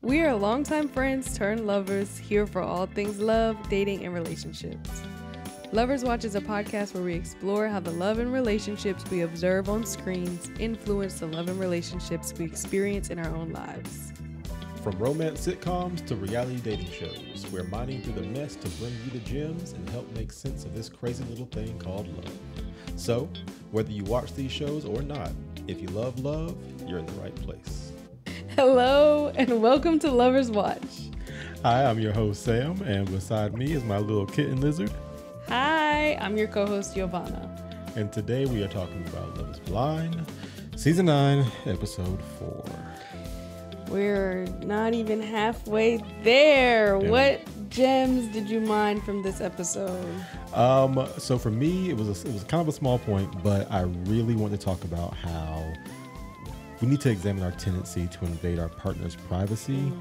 We are longtime friends turned lovers here for all things love, dating, and relationships. Lovers Watch is a podcast where we explore how the love and relationships we observe on screens influence the love and relationships we experience in our own lives. From romance sitcoms to reality dating shows, we're mining through the mess to bring you the gems and help make sense of this crazy little thing called love. So, whether you watch these shows or not, if you love love, you're in the right place. Hello and welcome to Lovers Watch. Hi, I'm your host Sam, and beside me is my little kitten lizard. Hi, I'm your co-host YoVanna. And today we are talking about Love is Blind, Season 9, Episode 4. We're not even halfway there. Yeah. What gems did you mine from this episode? So for me, it was kind of a small point, but I really want to talk about how we need to examine our tendency to invade our partner's privacy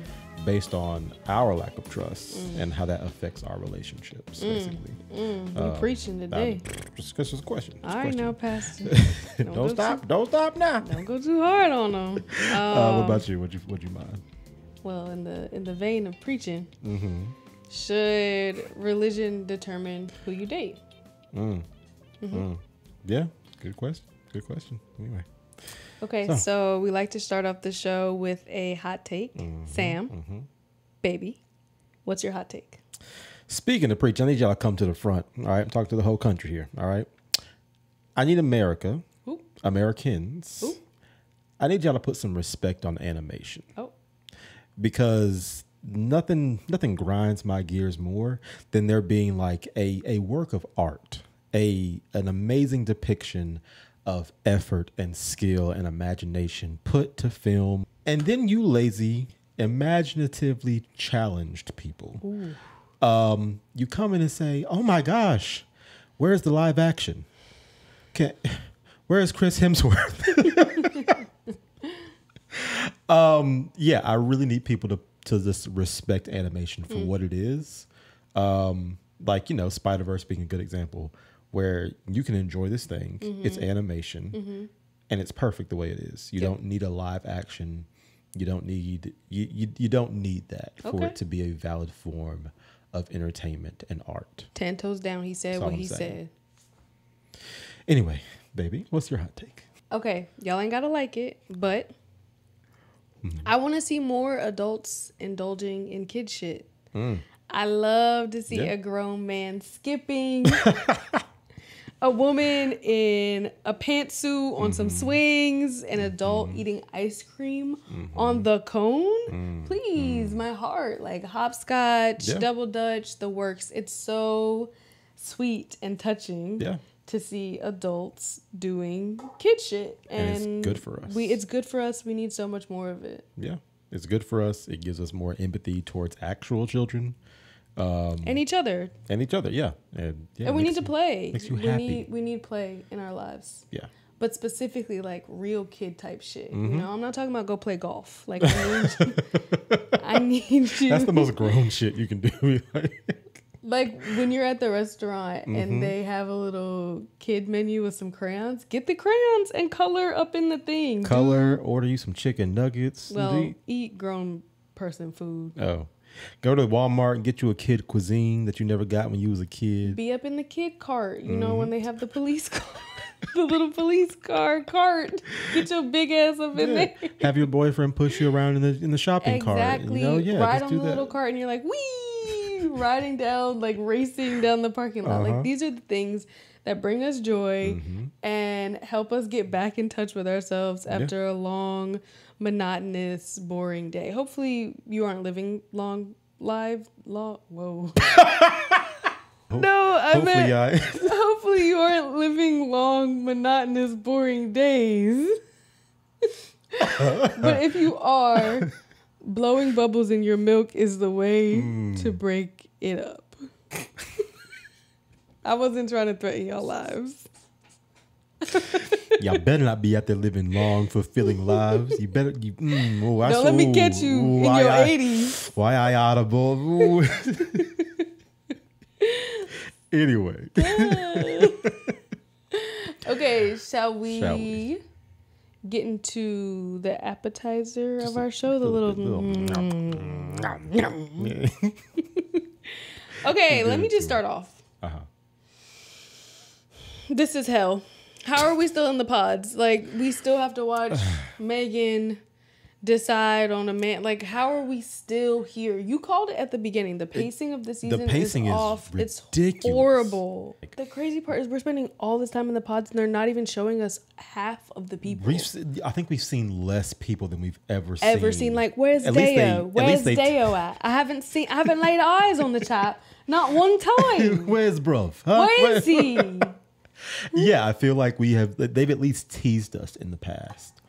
based on our lack of trust and how that affects our relationships, basically. You preaching today. Just a question. All right, now, Pastor. Don't stop now. Don't go too hard on them. What about you? What'd you mind? Well, in the vein of preaching, should religion determine who you date? Yeah, good question. Anyway. Okay, so we like to start off the show with a hot take. Sam, baby, what's your hot take? Speaking of preaching, I need y'all to come to the front. All right, I'm talking to the whole country here. All right, I need Americans. I need y'all to put some respect on animation. Because nothing grinds my gears more than there being like a work of art, an amazing depiction of effort and skill and imagination put to film, and then you lazy, imaginatively challenged people, you come in and say, "Oh my gosh, where's the live action? Where's Chris Hemsworth?" Yeah, I really need people to just respect animation for what it is. Like, Spider-Verse being a good example, where you can enjoy this thing. It's animation, and it's perfect the way it is. You don't need a live action. You don't need you don't need that for it to be a valid form of entertainment and art. 10 toes down, he said what he said. Anyway, baby, what's your hot take? Okay, y'all ain't gotta like it, but I want to see more adults indulging in kid shit. I love to see a grown man skipping. A woman in a pantsuit on some swings, an adult eating ice cream on the cone. Please, my heart. Like hopscotch, double dutch, the works. It's so sweet and touching to see adults doing kid shit. And it's good for us. It's good for us. We need so much more of it. Yeah, it's good for us. It gives us more empathy towards actual children. And each other. Yeah. And we need to play. Makes you happy. We need play in our lives. Yeah. But specifically, like, real kid type shit. I'm not talking about go play golf. Like, I need you. That's the most grown shit you can do. Like, when you're at the restaurant and they have a little kid menu with some crayons, get the crayons and color up in the thing. Order you some chicken nuggets. Well, eat grown person food. Oh. Go to Walmart and get you a kid cuisine that you never got when you was a kid. Be up in the kid cart, when they have the police car, the little police car cart. Get your big ass up in there. Have your boyfriend push you around in the shopping cart. Exactly. Ride on the little cart and you're like, wee, riding down, like racing down the parking lot. Like, these are the things that bring us joy and help us get back in touch with ourselves after a long, monotonous, boring day. Hopefully you aren't living whoa. No, I meant hopefully you aren't living long, monotonous, boring days. But if you are, blowing bubbles in your milk is the way to break it up. I wasn't trying to threaten y'all lives. Y'all better not be out there living long, fulfilling lives. You better. Don't let me catch you in your 80s. Why I audible? Anyway. Okay, shall we getting to the appetizer of our show, the little. Okay, let me just start off. This is hell. How are we still in the pods? Like, we still have to watch Megan decide on a man. Like, how are we still here? You called it at the beginning. The pacing of the season is off. Ridiculous. It's horrible. The crazy part is we're spending all this time in the pods and they're not even showing us half of the people. I think we've seen less people than we've ever seen. Like, where's Deo? Where's Deo at? I haven't laid eyes on the chap. Not one time. Where's bruv? Huh? Where is he? Yeah, I feel like they've at least teased us in the past.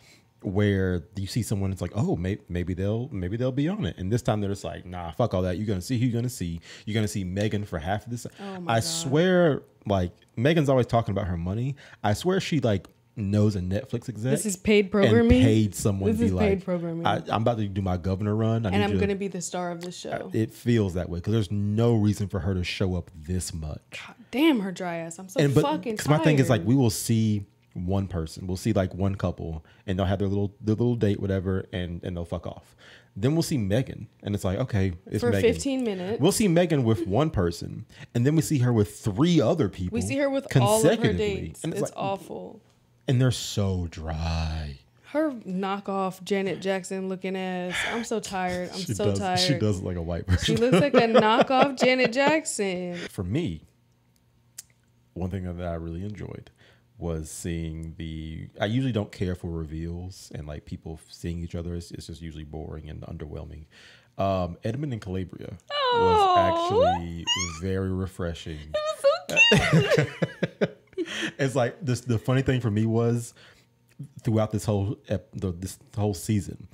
Where you see someone, it's like, oh, maybe they'll be on it, and this time they're just like, nah, fuck all that. You're gonna see who you're gonna see. You're gonna see Megan for half of this. Oh my God. Swear, like Megan's always talking about her money. I swear she like knows a Netflix exec. This is paid programming. And paid someone this to be is paid like, programming. I'm about to do my governor run, and I'm gonna be the star of this show. It feels that way because there's no reason for her to show up this much. God damn her dry ass. I'm fucking tired. Because my thing is like we will see one person, we'll see like one couple, and they'll have their little date, whatever, and they'll fuck off. Then we'll see Megan, and it's like, okay, it's for Megan. 15 minutes. We'll see Megan with one person, and then we see her with 3 other people. We see her with all of her dates. And it's like, awful. And they're so dry. Her knockoff Janet Jackson looking ass. I'm so tired. I'm so tired. She does look like a white person. She looks like a knockoff Janet Jackson. For me, one thing that I really enjoyed was seeing I usually don't care for reveals and like people seeing each other. It's just usually boring and underwhelming. Edmund and Calabria was actually very refreshing. It was so cute. It's like the funny thing for me was throughout this whole season,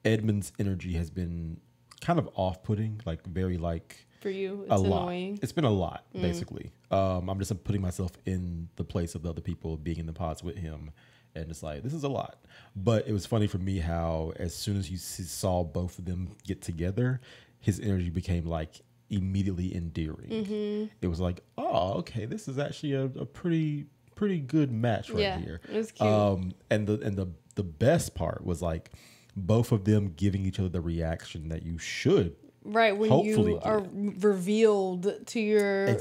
Edmund's energy has been kind of off-putting, like very like for you. It's annoying. It's been a lot, basically. I'm just putting myself in the place of the other people being in the pods with him, and it's like this is a lot. But it was funny for me how as soon as you saw both of them get together, his energy became like immediately endearing. Mm-hmm. It was like, oh, okay, this is actually a pretty good match here. It was cute. And the best part was like both of them giving each other the reaction that you should. Right, when you are revealed to your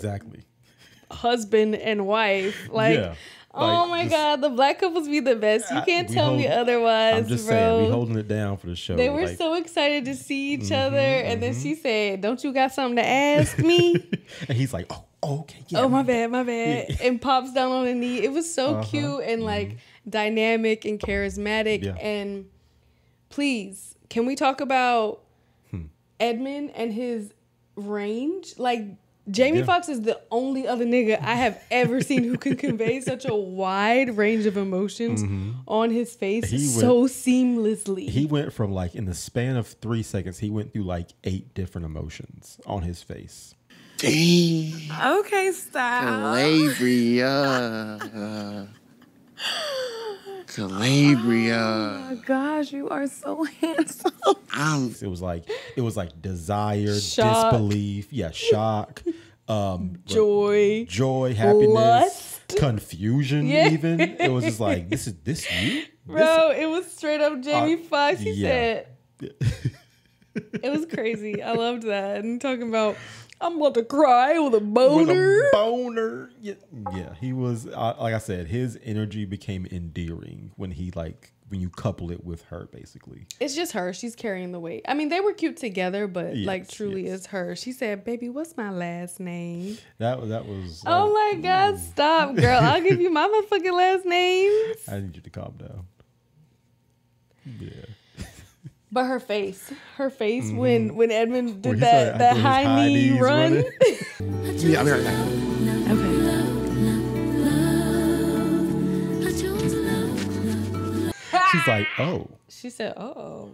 husband and wife, like, oh my God, the black couples be the best. You can't tell me otherwise. I'm just saying, we holding it down for the show. They were so excited to see each other, and then she said, "Don't you got something to ask me?" And he's like, "Oh, okay, yeah." Oh, my bad, yeah. And pops down on a knee. It was so cute and like dynamic and charismatic. Yeah. And please, can we talk about Edmund and his range? Like, Jamie Foxx is the only other nigga I have ever seen who can convey such a wide range of emotions on his face so seamlessly. He went from like in the span of 3 seconds, he went through like 8 different emotions on his face. Dang. Okay, stop. Calabria. Oh my gosh, you are so handsome. It was like desire, disbelief, shock, joy, happiness, lust, confusion. Even it was just like this you, bro. It was straight up Jamie Foxx. He said it was crazy. I loved that. And talking about, I'm about to cry with a boner. Yeah, he was like I said, his energy became endearing when you couple it with her, basically. It's just her. She's carrying the weight. I mean, they were cute together, but truly it's her. She said, "Baby, what's my last name?" That was. Oh my God! Stop, girl. I'll give you my motherfucking last name. I need you to calm down. Yeah. But her face when Edmund did that high knee run. Yeah, I'll be right back. Okay. She's like, oh. She said, oh.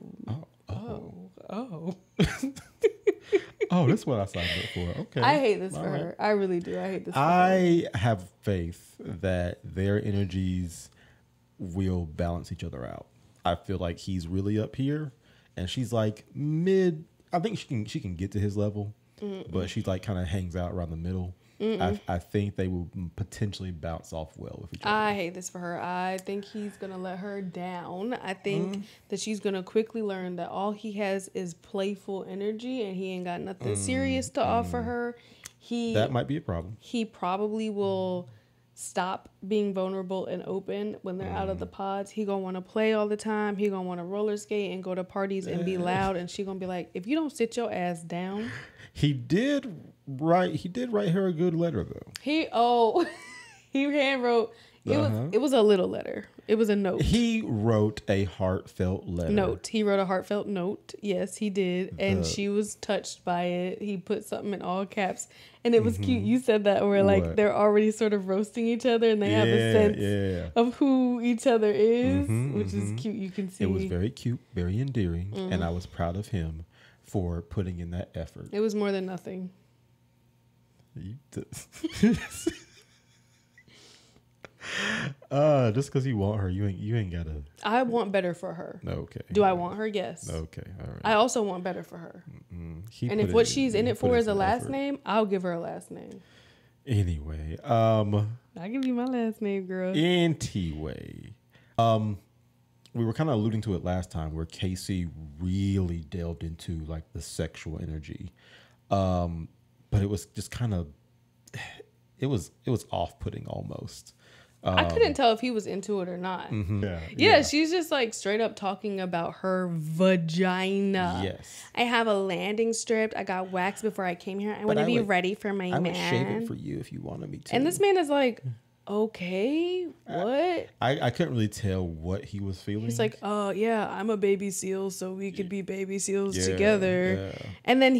Oh, that's what I signed up for. Okay. I hate this for her. I really do. I hate this for her. I have faith that their energies will balance each other out. I feel like he's really up here and she's like mid. I think she can get to his level, but she's like kind of hangs out around the middle. I think they will potentially bounce off well with each other. I hate this for her. I think he's going to let her down. I think that she's going to quickly learn that all he has is playful energy and he ain't got nothing serious to offer her. That might be a problem. He probably will stop being vulnerable and open when they're out of the pods. He going to want to play all the time. He going to want to roller skate and go to parties and be loud. And she going to be like, if you don't sit your ass down. He did write her a good letter though. He hand wrote. It was a little letter. It was a note. He wrote a heartfelt letter. He wrote a heartfelt note. Yes, he did. And she was touched by it. He put something in all caps. And it was cute. You said that where like they're already sort of roasting each other and they have a sense of who each other is, which is cute. You can see. It was very cute, very endearing. And I was proud of him for putting in that effort. It was more than nothing. Just because you want her, you ain't gotta. I want better for her. Okay. Do I want her? Yes. Okay. All right. I also want better for her. And if what she's in it for is a last name, I'll give her a last name. Anyway, I'll give you my last name, girl. Anyway, we were kind of alluding to it last time, where Casey really delved into like the sexual energy, but it was just kind of, it was off-putting almost. I couldn't tell if he was into it or not. Yeah, she's just like straight up talking about her vagina. Yes. I have a landing strip. I got waxed before I came here. I want to be ready for my man. I would shave it for you if you wanted me to. And this man is like, okay, what? I couldn't really tell what he was feeling. He's like, oh yeah, I'm a baby seal, so we could be baby seals together. Yeah. And then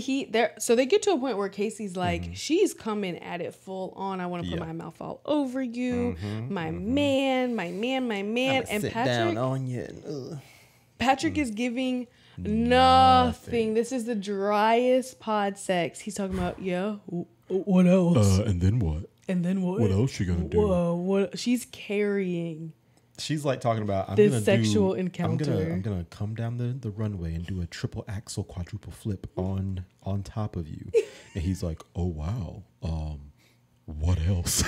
so they get to a point where Casey's like, she's coming at it full on. I want to put my mouth all over you, my man. And sit Patrick down on you. Patrick is giving nothing. This is the driest pod sex. He's talking about, what else? And then what? And then what? What else you gonna do? Whoa, what? She's carrying. She's like talking about sexual encounter. I'm gonna come down the runway and do a triple axel quadruple flip on top of you. And he's like, oh wow, what else?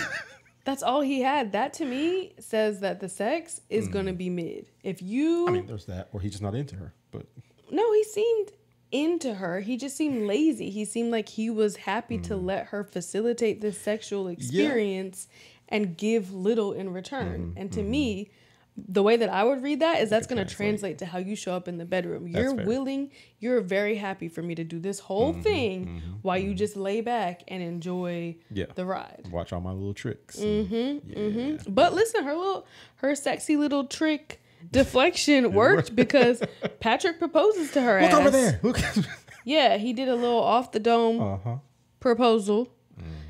That's all he had. That to me says that the sex is gonna be mid. If you, I mean, there's that, or he's just not into her. But no, he seemed into her. He just seemed lazy. He seemed like he was happy to let her facilitate this sexual experience and give little in return. And to me, the way that I would read that is that's going to translate to how you show up in the bedroom. You're willing, you're very happy for me to do this whole thing while you just lay back and enjoy the ride. Watch all my little tricks. But listen, her sexy little trick deflection worked because Patrick proposes to her. Look over there. Look. Yeah, he did a little off the dome proposal.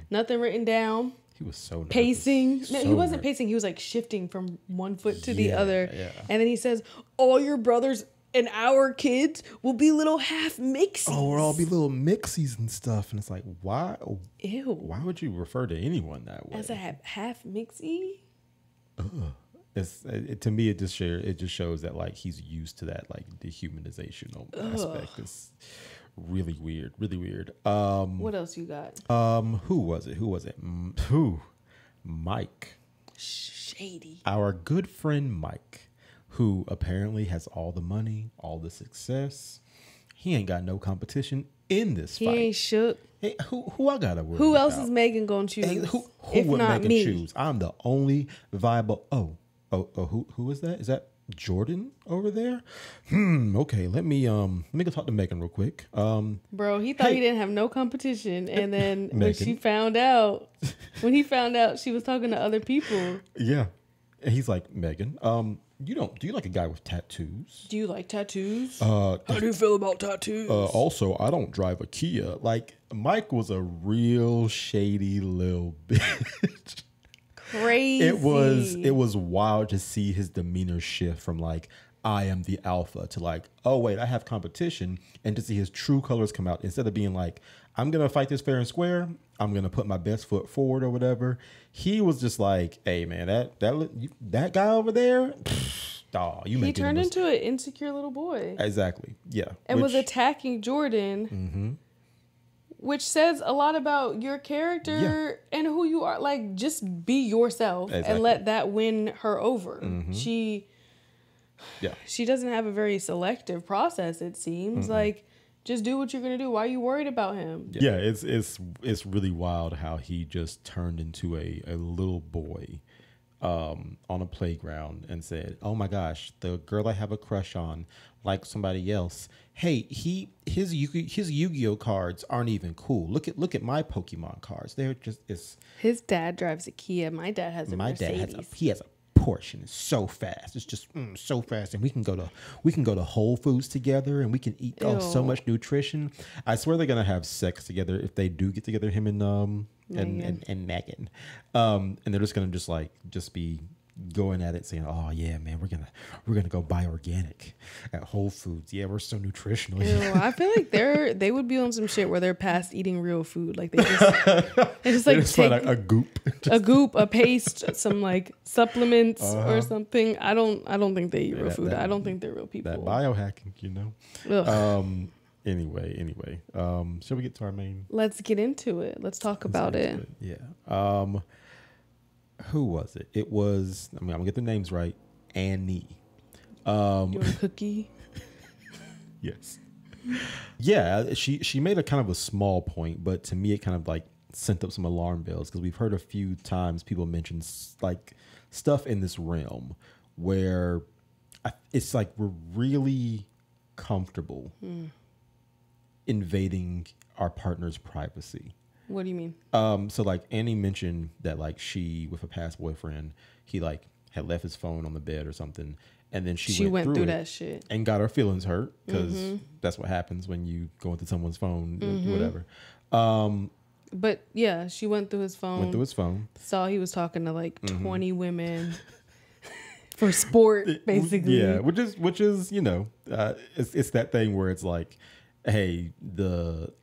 Nothing written down. He was so nervous. Pacing. No, he wasn't pacing. He was like shifting from one foot to the other. Yeah. And then he says, all your brothers and our kids will be little half mixies. Oh, we'll all be little mixies and stuff. And it's like, why? Ew. Why would you refer to anyone that way? As a half mixie? To me, it just shows that like he's used to that like dehumanization aspect. It's really weird. What else you got? Who was it? Mike. Shady. Our good friend Mike, who apparently has all the money, all the success. He ain't got no competition in this fight. He ain't shook. Hey, who I gotta worry Who else about? is Megan gonna choose? Hey, who if would not Megan me? choose? I'm the only viable. Who is that? Is that Jordan over there? Okay, let me go talk to Megan real quick. Bro, he thought he didn't have no competition, and then when he found out she was talking to other people. Yeah, and he's like, Megan, do you like a guy with tattoos? Do you like tattoos? How do you feel about tattoos? Also, I don't drive a Kia. Like, Mike was a real shady little bitch. Crazy. It was wild to see his demeanor shift from like, I am the alpha to like, oh wait, I have competition, and to see his true colors come out instead of being like, I'm gonna fight this fair and square, I'm gonna put my best foot forward or whatever. He was just like, hey man, that guy over there, he turned into an insecure little boy. Exactly. Yeah. And was attacking Jordan which says a lot about your character and who you are. Like, just be yourself and let that win her over. She doesn't have a very selective process, it seems. Like, just do what you're gonna do. Why are you worried about him? Yeah, it's really wild how he just turned into a little boy on a playground and said, "Oh my gosh, the girl I have a crush on likes somebody else. Hey, his Yu-Gi-Oh cards aren't even cool. Look at my Pokemon cards. They're just His dad drives a Kia. My dad has a Mercedes. Dad has a Porsche, and it's so fast. It's just so fast, and we can go to Whole Foods together, and we can eat so much nutrition. I swear they're gonna have sex together if they do get together. Him and Megan, and they're just gonna just be going at it, saying, "Oh yeah, man, we're gonna go buy organic at Whole Foods. Yeah, we're so nutritional." I feel like they would be on some shit where they're past eating real food. Like they just like take a goop, a paste, some like supplements or something. I don't think they eat real food. I don't think they're real people. That biohacking, you know. Anyway, shall we get to our main? Let's get into it. Let's talk about it. Yeah. Who was it? It was, I'm gonna get the names right. Annie. You want a cookie? Yes. Yeah, she made a kind of a small point, but to me it kind of like sent up some alarm bells, because we've heard a few times people mention like stuff in this realm where it's like we're really comfortable invading our partner's privacy. What do you mean? So like Annie mentioned that like she, with a past boyfriend, he like had left his phone on the bed or something, and then she went through that shit and got her feelings hurt, because that's what happens when you go into someone's phone, whatever. But yeah, she went through his phone. Saw he was talking to like 20 women for sport, basically. Yeah, which is you know, it's that thing where it's like, hey,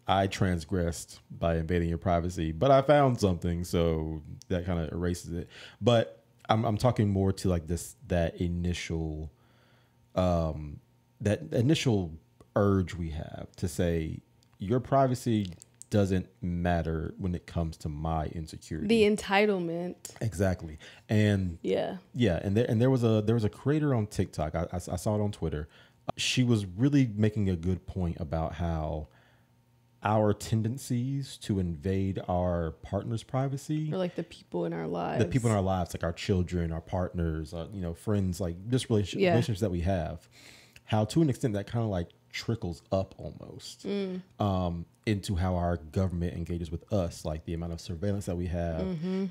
I transgressed by invading your privacy, but I found something, so that kind of erases it. But I'm talking more to like that initial urge we have to say your privacy doesn't matter when it comes to my insecurity. The entitlement. Exactly. And yeah, and there was a creator on TikTok. I saw it on Twitter. She was really making a good point about how our tendencies to invade our partner's privacy, or like the people in our lives, like our children, our partners, friends, like just relationships that we have, how to an extent that kind of like trickles up almost into how our government engages with us, like the amount of surveillance that we have,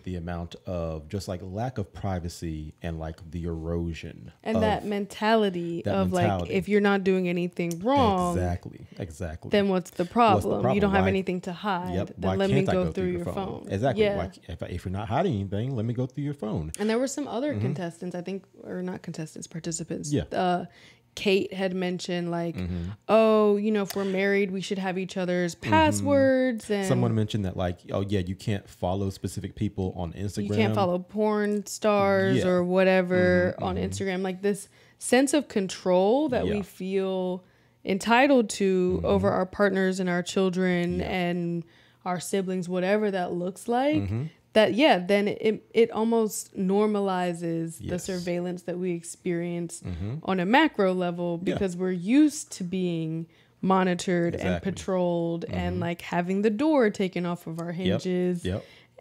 the amount of just like lack of privacy, and like the erosion and that mentality of like, if you're not doing anything wrong, exactly, then what's the problem? You don't have anything to hide. Then let me go through your phone. Exactly. Yeah. Like if you're not hiding anything, let me go through your phone. And there were some other contestants, I think, or not contestants, participants. Yeah. Kate had mentioned like, oh, if we're married, we should have each other's passwords. And someone mentioned that like, oh yeah, you can't follow specific people on Instagram. You can't follow porn stars or whatever on Instagram. Like this sense of control that we feel entitled to over our partners and our children and our siblings, whatever that looks like. Then it almost normalizes the surveillance that we experience on a macro level, because we're used to being monitored and patrolled and like having the door taken off of our hinges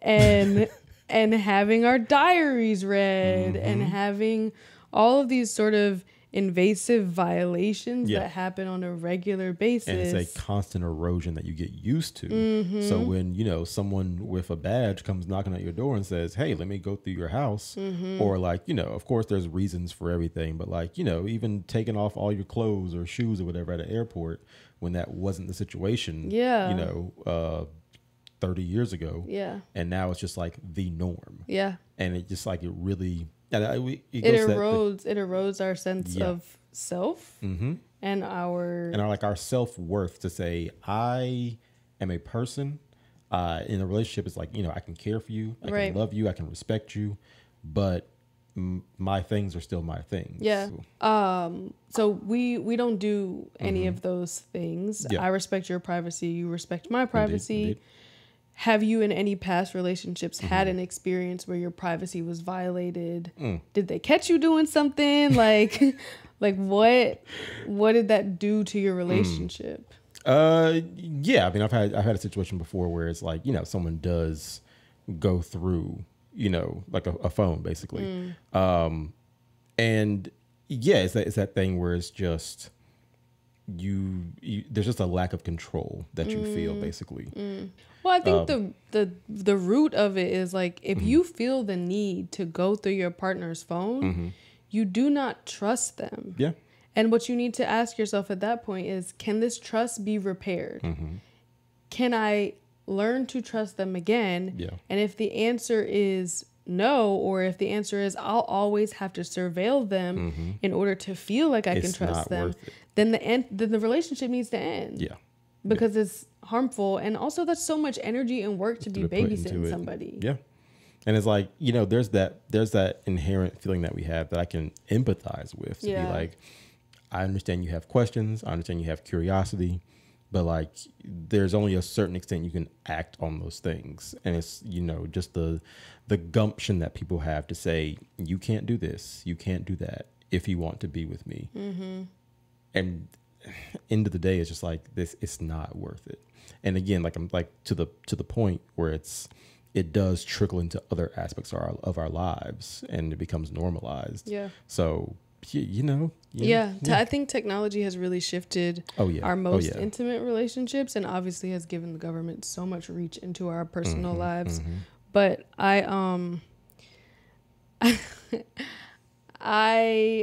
and having our diaries read and having all of these sort of invasive violations that happen on a regular basis. And it's a constant erosion that you get used to. So when, someone with a badge comes knocking at your door and says, hey, let me go through your house, or like, of course there's reasons for everything, but like, even taking off all your clothes or shoes or whatever at an airport when that wasn't the situation, 30 years ago. Yeah. And now it's just like the norm. Yeah. And it just like, it really... It erodes our sense of self and our self-worth to say, I am a person in a relationship. It's like, I can care for you, I can love you, I can respect you, but my things are still my things. Yeah. So we don't do any of those things. Yeah. I respect your privacy. You respect my privacy. Indeed. Have you in any past relationships had an experience where your privacy was violated? Did they catch you doing something? Like what did that do to your relationship? Yeah. I mean, I've had a situation before where it's like, someone does go through, like a phone basically. And yeah, it's that thing where it's just you there's just a lack of control that you feel basically. Well, I think the root of it is like if you feel the need to go through your partner's phone, you do not trust them. Yeah. And what you need to ask yourself at that point is, can this trust be repaired? Can I learn to trust them again? Yeah. And if the answer is no, or if the answer is I'll always have to surveil them in order to feel like I can trust them, then the relationship needs to end. Yeah. Because it's harmful, and also that's so much energy and work to be babysitting somebody. Yeah. And it's like, there's that inherent feeling that we have that I can empathize with, to be like, I understand you have questions, I understand you have curiosity, but like there's only a certain extent you can act on those things. And it's, just the gumption that people have to say, you can't do this, you can't do that if you want to be with me. And end of the day, it's just like this, it's not worth it. And again, like I'm like to the point where it does trickle into other aspects of our lives, and it becomes normalized. Yeah. So I think technology has really shifted our most intimate relationships, and obviously has given the government so much reach into our personal lives. But I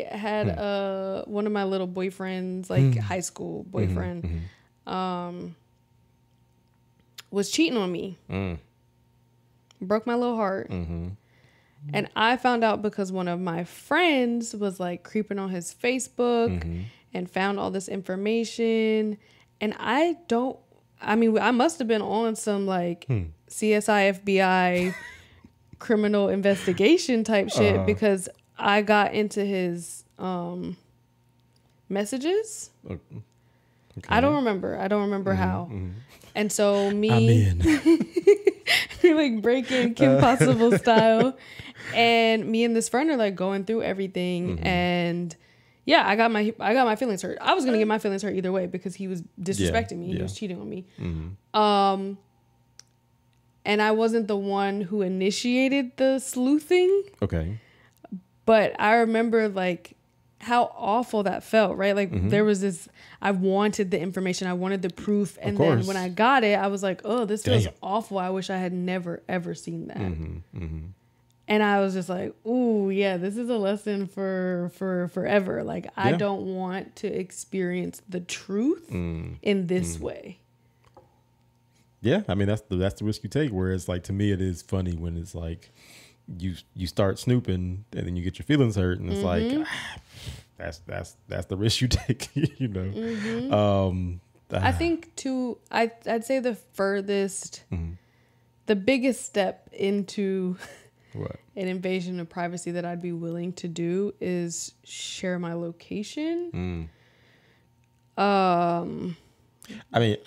had one of my little boyfriends, like high school boyfriend, was cheating on me. Broke my little heart. And I found out because one of my friends was like creeping on his Facebook and found all this information. And I must have been on some like CSI FBI criminal investigation type shit, because I got into his messages. Okay. I don't remember how. And so me, I'm in. like breaking Kim Possible style, and me and this friend are like going through everything, and yeah, I got my feelings hurt. I was gonna get my feelings hurt either way because he was disrespecting me. He was cheating on me. And I wasn't the one who initiated the sleuthing. Okay. But I remember like how awful that felt, right? Like there was this, I wanted the information, I wanted the proof. And then when I got it, I was like, oh, this feels awful. I wish I had never, ever seen that. And I was just like, ooh, yeah, this is a lesson for forever. Like, I don't want to experience the truth in this way. Yeah. I mean, that's the risk you take. Whereas like, to me, it is funny when it's like, you start snooping and then you get your feelings hurt, and it's like that's the risk you take. I think too, I'd say the furthest, the biggest step into an invasion of privacy that I'd be willing to do is share my location. I mean,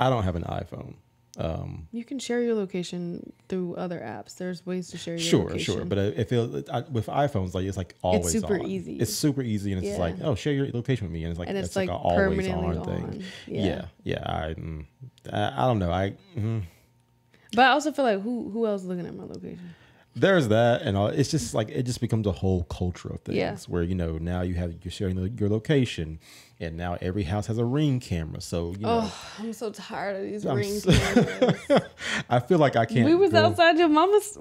I don't have an iPhone. You can share your location through other apps. There's ways to share your location. Sure. But with iPhones, like it's like always it's super on. easy. It's super easy, and it's like, oh, share your location with me, and it's like it's like like an always permanently on thing. Yeah. I don't know. But I also feel like who else is looking at my location? There's that, and it's just like it just becomes a whole culture of things where now you're sharing your location, and now every house has a Ring camera. So I'm so tired of these Ring cameras. I feel like I can't. We was outside your mama's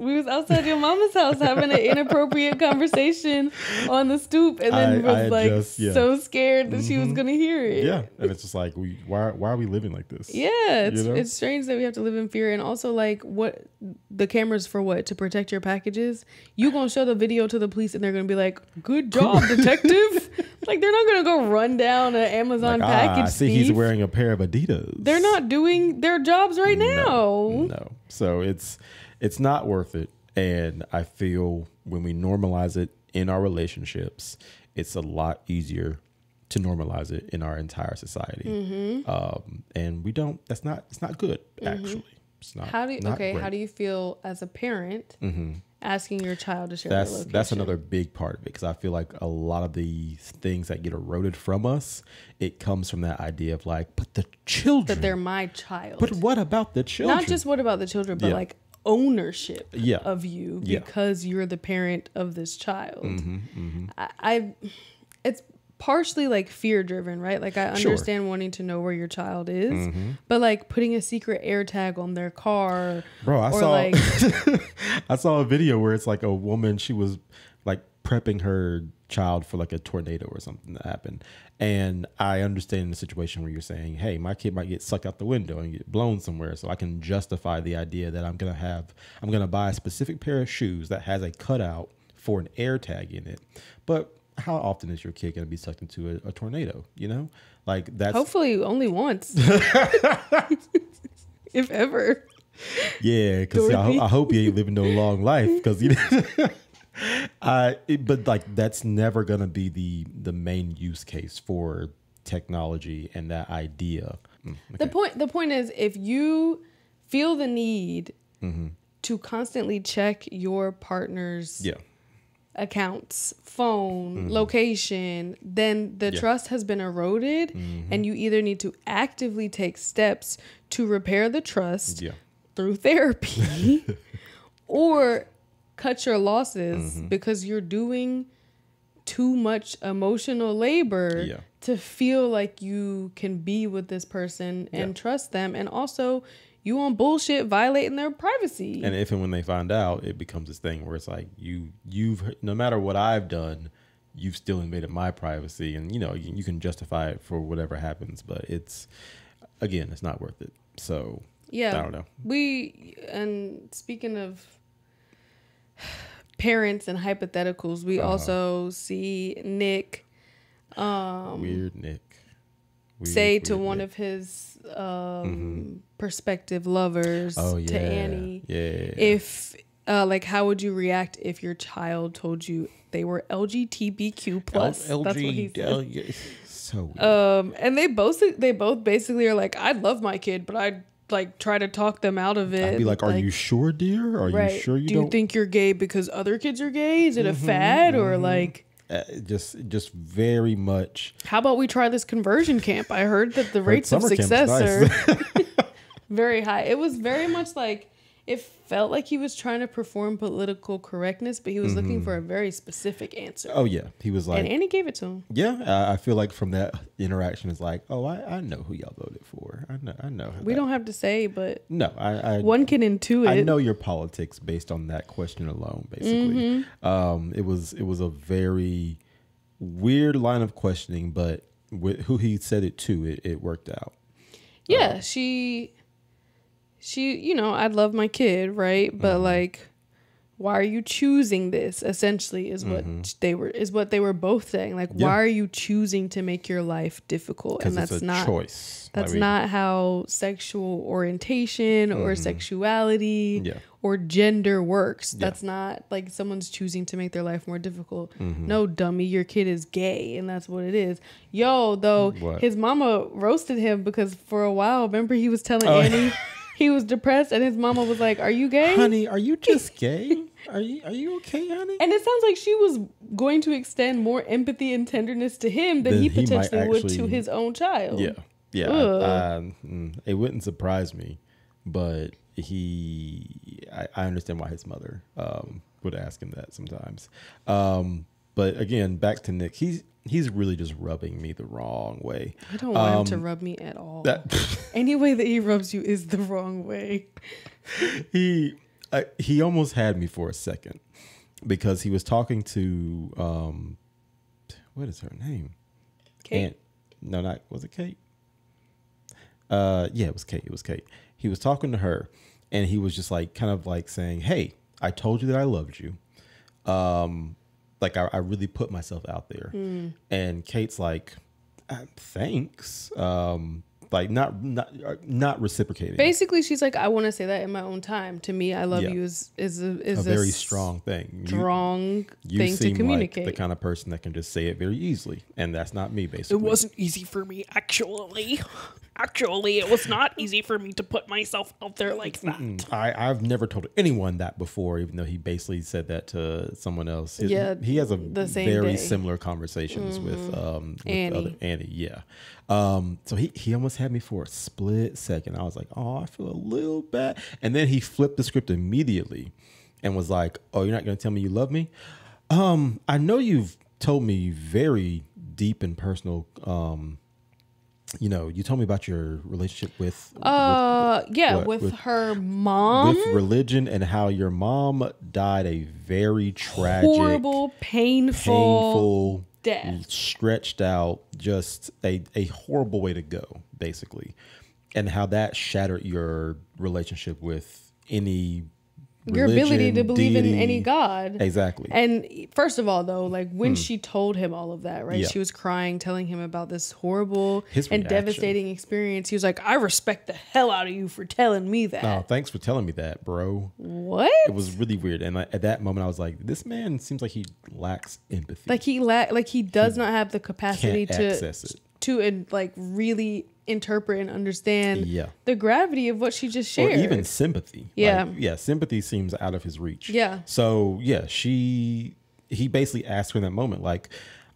house having an inappropriate conversation on the stoop, and then so scared that she was gonna hear it. Yeah, and it's just like why are we living like this? Yeah, it's strange that we have to live in fear, and also like what the cameras for what, to protect your packages. You gonna show the video to the police and they're gonna be like, good job, detective. Like, they're not gonna go run down an Amazon package I see thief. He's wearing a pair of Adidas. They're not doing their jobs right now. No. So it's not worth it. And I feel when we normalize it in our relationships, it's a lot easier to normalize it in our entire society. And we don't, it's not good, actually. It's not, how do you feel as a parent asking your child to share their location? That's another big part of it, because I feel like a lot of the things that get eroded from us, it comes from that idea of like, but the children. That they're my child. But what about the children? Not just what about the children, but like ownership of you because you're the parent of this child. It's partially like fear driven, right? Like I understand wanting to know where your child is, but like putting a secret air tag on their car. Bro, I saw like, I saw a video where it's like a woman, she was like prepping her child for like a tornado or something that happened. And I understand the situation where you're saying, hey, my kid might get sucked out the window and get blown somewhere. So I can justify the idea that I'm going to buy a specific pair of shoes that has a cutout for an air tag in it. But how often is your kid going to be sucked into a tornado? You know, like that's hopefully only once, if ever. Yeah, because I hope you ain't living no long life, because you know. But like that's never gonna be the main use case for technology and that idea. Okay. The point is, if you feel the need to constantly check your partner's accounts, phone, location, then the trust has been eroded, and you either need to actively take steps to repair the trust through therapy, or cut your losses because you're doing too much emotional labor to feel like you can be with this person and trust them, and also you on bullshit violating their privacy. And if and when they find out, it becomes this thing where it's like you've no matter what I've done, you've still invaded my privacy, and you know you can justify it for whatever happens, but it's not worth it. So I don't know. And speaking of parents and hypotheticals, we also see Nick weird Nick say to one of his prospective lovers, to Annie, if like how would you react if your child told you they were LGBTQ plus? That's what he said. So weird. And they both basically are like, I'd love my kid, but I'd like try to talk them out of it. I'd be like, are you sure, dear? Are you sure you don't? Do you think you're gay because other kids are gay? Is it a fad or like? Just very much. How about we try this conversion camp? I heard that the rates of success are very high. It was very much like, it felt like he was trying to perform political correctness, but he was looking for a very specific answer. Oh yeah, he was like, and Annie gave it to him. Yeah, I feel like from that interaction, it's like, oh, I know who y'all voted for. I know. We don't have to say, but no, one can intuit. I know your politics based on that question alone. Basically, it was a very weird line of questioning, but with who he said it to, it worked out. Yeah, she, you know, I'd love my kid, right? But like, why are you choosing this? Essentially, is what they were both saying. Like, why are you choosing to make your life difficult? And that's not choice. That's not how sexual orientation or sexuality or gender works. That's not like someone's choosing to make their life more difficult. No, dummy, your kid is gay, and that's what it is. His mama roasted him because for a while, remember he was telling Annie. He was depressed, and his mama was like, "Are you gay, honey? Are you just gay? Are you okay, honey?" And it sounds like she was going to extend more empathy and tenderness to him than he potentially would to his own child. Yeah. It wouldn't surprise me, but I understand why his mother would ask him that sometimes. But again, back to Nick, he's really just rubbing me the wrong way. I don't want him to rub me at all. Any way that he rubs you is the wrong way. He almost had me for a second because he was talking to what is her name? Kate. Was it Kate? Yeah, it was Kate. He was talking to her, and he was just like kind of like saying, "Hey, I told you that I loved you. Like I really put myself out there." And Kate's like, "Thanks. like not reciprocating. Basically, she's like, I want to say that in my own time. To me, I love you is a very strong thing. Strong you thing to communicate. Like the kind of person that can just say it very easily, and that's not me. Basically, it wasn't easy for me actually. Actually, it was not easy for me to put myself out there like that. I've never told anyone that before, even though he basically said that to someone else. He has very similar conversations with Annie. Yeah. So he almost had me for a split second. I was like, oh, I feel a little bad. And then he flipped the script immediately and was like, oh, you're not going to tell me you love me? I know you've told me very deep and personal you told me about your relationship with her mom, with religion, and how your mom died a very tragic, horrible, painful death, stretched out, just a horrible way to go, basically, and how that shattered your relationship with any your ability to believe in any God. Exactly. And first of all, though, like when she told him all of that, right? She was crying, telling him about this horrible and devastating experience. He was like, I respect the hell out of you for telling me that. No, thanks for telling me that, bro. What? It was really weird. And at that moment, I was like, this man seems like he lacks empathy. Like he does not have the capacity to access it. To like really interpret and understand the gravity of what she just shared. Or even sympathy. Sympathy seems out of his reach. Yeah. So he basically asked her in that moment, like,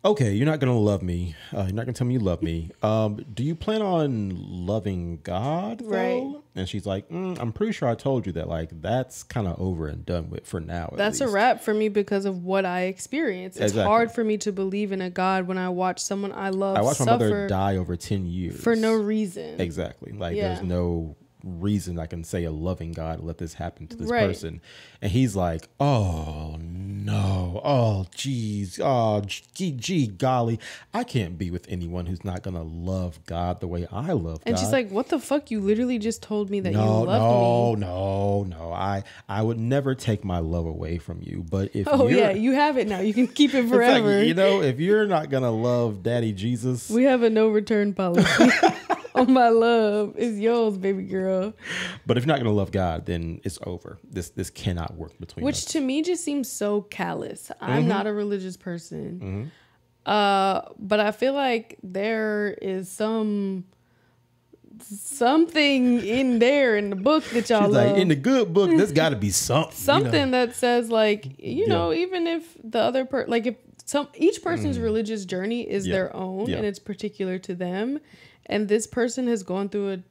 okay, you're not going to love me. You're not going to tell me you love me. Do you plan on loving God, though? Right. And she's like, I'm pretty sure I told you that. Like, that's kind of over and done with for now. That's a wrap for me because of what I experienced. It's hard for me to believe in a God when I watch someone I love watched my mother die over 10 years. For no reason. Exactly. Like, there's no reason I can say a loving God let this happen to this person. And he's like, oh no, oh geez, oh gee golly, I can't be with anyone who's not gonna love God the way I love God. And she's like, what the fuck, you literally just told me that you loved me. No, I would never take my love away from you, but if you have it now, you can keep it forever. Like, if you're not gonna love Daddy Jesus, we have a no return policy. Oh, my love is yours, baby girl. But if you're not going to love God, then it's over. This cannot work between us. Which to me just seems so callous. I'm not a religious person. But I feel like there is something in there in the book that y'all love. Like, in the good book, there's got to be something. Something that says, like, know, even if the other each person's religious journey is their own and it's particular to them. And this person has gone through a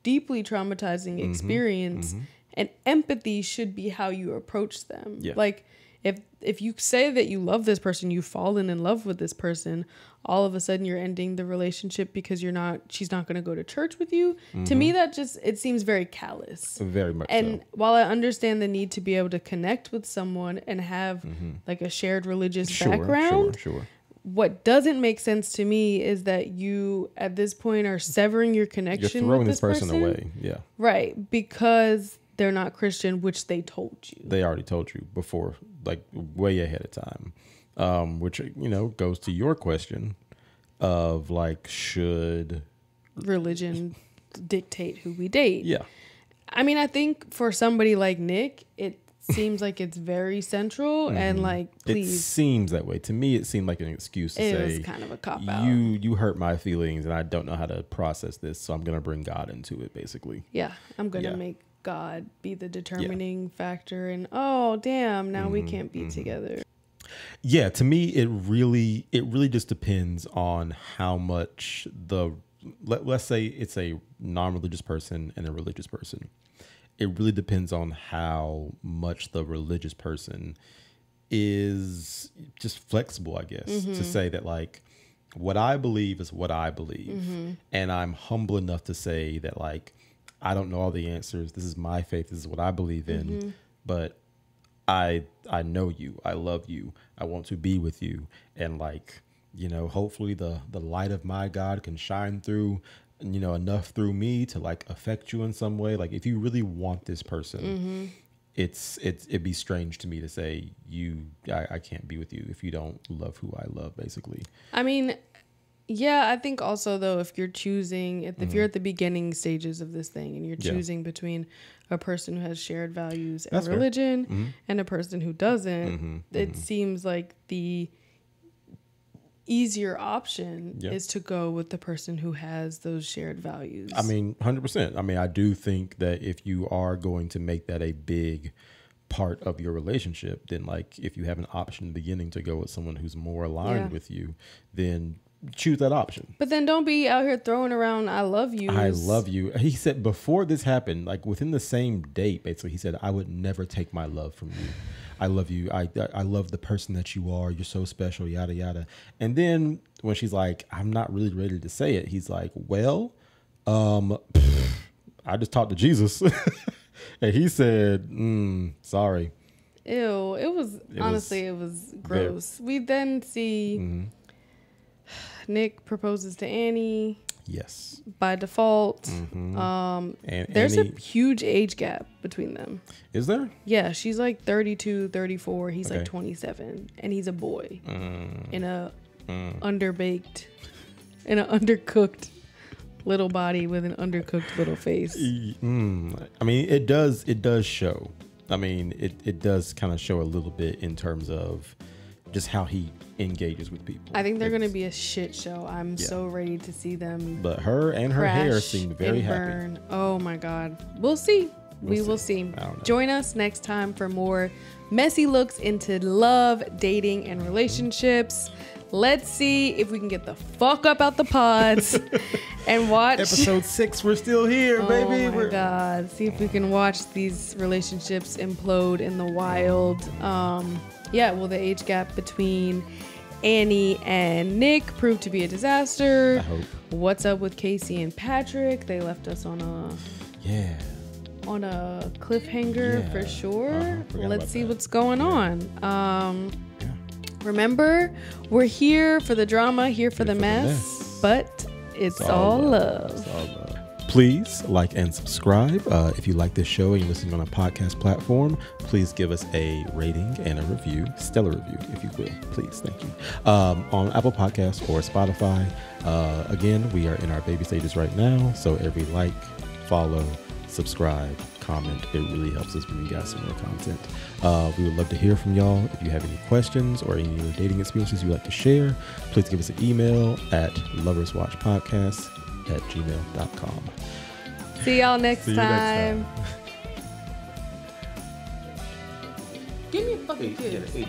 deeply traumatizing experience, and empathy should be how you approach them. Yeah. Like, if you say that you love this person, you've fallen in love with this person, all of a sudden you're ending the relationship because she's not going to go to church with you. To me, that it seems very callous. Very much and while I understand the need to be able to connect with someone and have like a shared religious background, what doesn't make sense to me is that you, at this point, are severing your connection. You're throwing with this person away. Yeah. Right. Because they're not Christian, which they told you. They already told you before, like way ahead of time. Which, goes to your question of like, should religion dictate who we date? Yeah. I mean, I think for somebody like Nick, it seems like it's very central and like, please. It seems that way. To me, it seemed like an excuse to say, it was kind of a cop-out. You hurt my feelings and I don't know how to process this, so I'm going to bring God into it, basically. Yeah, I'm going to make God be the determining factor and, oh, damn, now we can't be together. Yeah, to me, it really just depends on how much let's say it's a non-religious person and a religious person. It really depends on how much the religious person is just flexible, I guess, to say that like what I believe is what I believe. And I'm humble enough to say that like, I don't know all the answers. This is my faith. This is what I believe in. But I know you. I love you. I want to be with you. And like, hopefully the light of my God can shine through enough through me to like affect you in some way. Like if you really want this person, it'd be strange to me to say I can't be with you if you don't love who I love, basically. I mean, Yeah, I think also though, if you're choosing, if you're at the beginning stages of this thing and you're choosing between a person who has shared values and religion and a person who doesn't, it seems like the easier option is to go with the person who has those shared values. I mean, 100%. I mean, I do think that if you are going to make that a big part of your relationship, then like if you have an option in the beginning to go with someone who's more aligned with you, then choose that option. But then don't be out here throwing around I love you. I love you. He said before this happened, like within the same date, basically, he said, I would never take my love from you. I love you. I love the person that you are. You're so special, yada, yada. And then when she's like, I'm not really ready to say it, he's like, well, I just talked to Jesus. And he said, sorry. Ew. It was gross. We then see Nick proposes to Annie. Yes. By default. And there's Annie, a huge age gap between them. Is there? Yeah, she's like 32, 34. He's like 27. And he's a boy. In a underbaked, in an undercooked little body with an undercooked little face. I mean, it does show. I mean, it does kind of show a little bit in terms of just how he engages with people. I think they're going to be a shit show. I'm so ready to see them. But her and her hair seem very happy. Oh my God. We'll see. We will see. Join us next time for more messy looks into love, dating, and relationships. Let's see if we can get the fuck up out the pods and watch episode 6. We're still here, baby. Oh my God. See if we can watch these relationships implode in the wild. Will the age gap between Annie and Nick prove to be a disaster? I hope. What's up with Casey and Patrick? They left us on a cliffhanger for sure. Let's see what's going on. Remember, we're here for the drama, here for the mess, but it's all love. It's all love. Please like and subscribe. If you like this show and you're listening on a podcast platform, please give us a rating and a review, stellar review, if you will. Please, thank you. On Apple Podcasts or Spotify. Again, we are in our baby stages right now, so every like, follow, subscribe, comment, it really helps us bring you guys some more content. We would love to hear from y'all. If you have any questions or any other dating experiences you'd like to share, please give us an email at loverswatchpodcast@gmail.com. See y'all next time. Give me a fucking kiss.